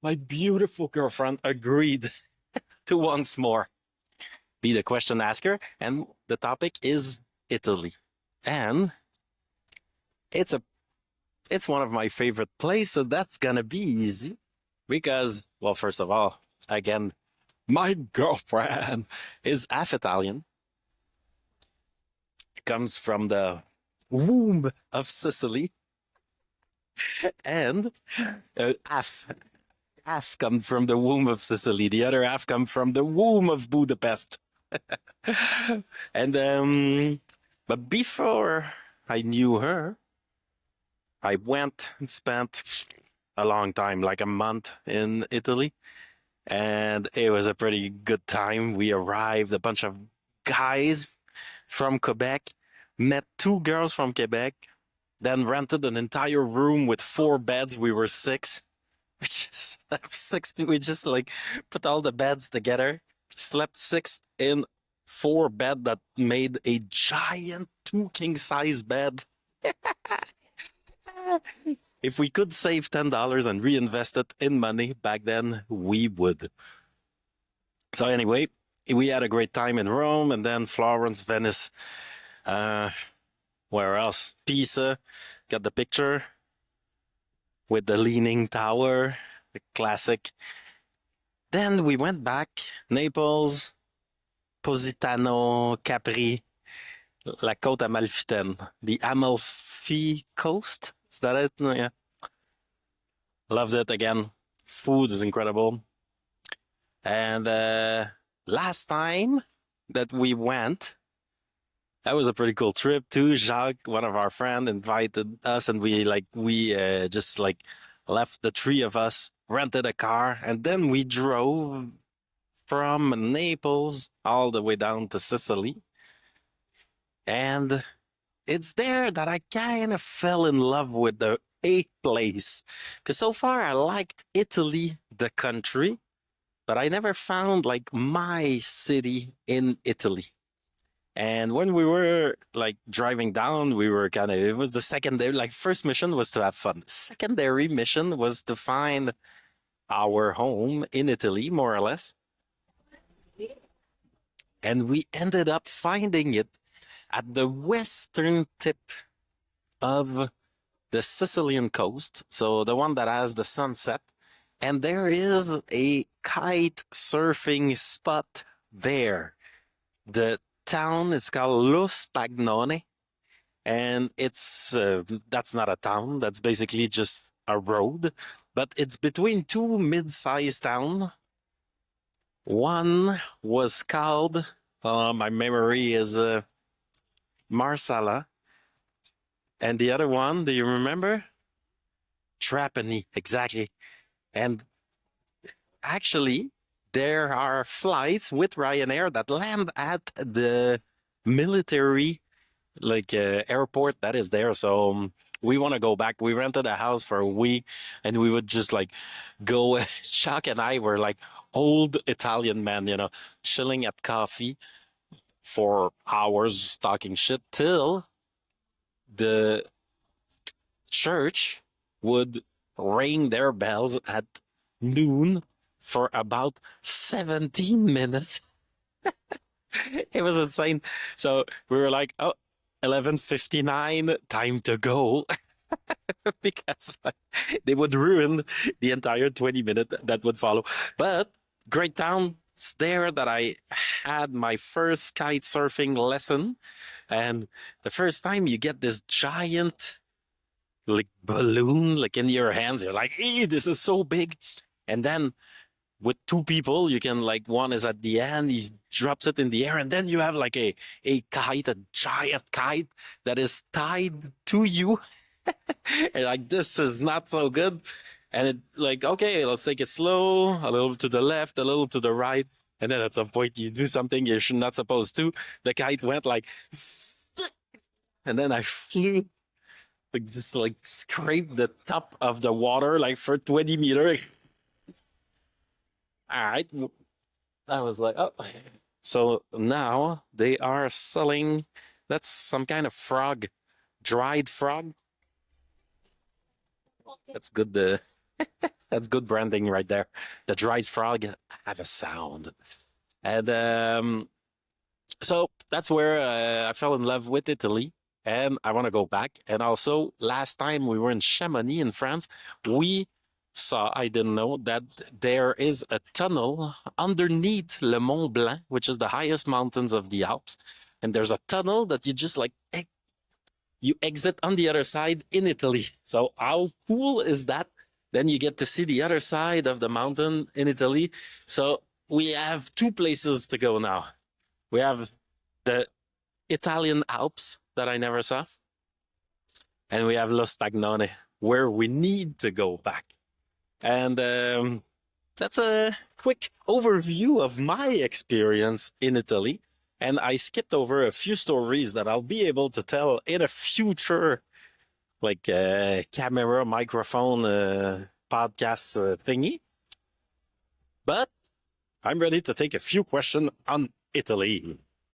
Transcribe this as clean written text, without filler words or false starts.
my beautiful girlfriend agreed to once more be the question asker, and the topic is Italy. And it's a it's one of my favorite places, so that's gonna be easy because, well, first of all, again, my girlfriend is half Italian, comes from the womb of Sicily, and half come from the womb of Sicily. The other half come from the womb of Budapest. and but before I knew her, I went and spent a long time, like a month in Italy, and it was a pretty good time. We arrived, a bunch of guys from Quebec, met two girls from Quebec, then rented an entire room with four beds. We were six. We just six. We just like put all the beds together, slept six in four bed that made a giant two king size bed. If we could save $10 and reinvest it in money back then, we would. So anyway, we had a great time in Rome, and then Florence, Venice. Uh, where else? Pisa. Got the picture with the leaning tower, the classic. Then we went back, Naples, Positano, Capri, La Côte Amalfitaine, the Amalfi Coast. Is that it? No, yeah. Loved it again. Food is incredible. And last time that we went, that was a pretty cool trip too. Jacques, one of our friends, invited us, and we just like left the three of us, rented a car, and then we drove from Naples all the way down to Sicily. And it's there that I kind of fell in love with the a place. Because so far I liked Italy, the country, but I never found like my city in Italy. And when we were like driving down, we were kind of, it was the secondary, like first mission was to have fun. Secondary mission was to find our home in Italy, more or less. And we ended up finding it at the western tip of the Sicilian coast. So the one that has the sunset. And there is a kite surfing spot there. The town is called Lo Stagnone, and it's that's not a town. That's basically just a road, but it's between two mid-sized towns. One was called, my memory is Marsala, and the other one, do you remember? Trapani, exactly. And actually, there are flights with Ryanair that land at the military airport that is there. So we want to go back. We rented a house for a week, and we would just like go. Chuck and I were like old Italian men, chilling at coffee for hours, talking shit till the church would ring their bells at noon for about 17 minutes. It was insane. So we were like, oh, 11:59, time to go. Because like, they would ruin the entire 20 minute that would follow. But great town. It's there that I had my first kite surfing lesson. And the first time you get this giant like balloon like in your hands, you're like, hey, this is so big. And then with two people, you can like one is at the end, he drops it in the air, and then you have like a kite, a giant kite that is tied to you. And like this is not so good. And it like, okay, let's take it slow, a little to the left, a little to the right. And then at some point you do something you're not supposed to. The kite went like, and then I flew like just like scraped the top of the water like for 20 meters. All right. I was like, oh. So now they are selling, that's some kind of frog, dried frog. That's good. That's good branding right there. The dried frog have a sound. And so that's where I fell in love with Italy. And I want to go back. And also, last time we were in Chamonix in France, we saw, I didn't know, that there is a tunnel underneath Le Mont Blanc, which is the highest mountains of the Alps. And there's a tunnel that you just like, you exit on the other side in Italy. So, how cool is that? Then you get to see the other side of the mountain in Italy. So, we have two places to go now. We have the Italian Alps that I never saw, and we have Lo Stagnone, where we need to go back. And that's a quick overview of my experience in Italy. And I skipped over a few stories that I'll be able to tell in a future, like camera, microphone, podcast thingy. But I'm ready to take a few questions on Italy.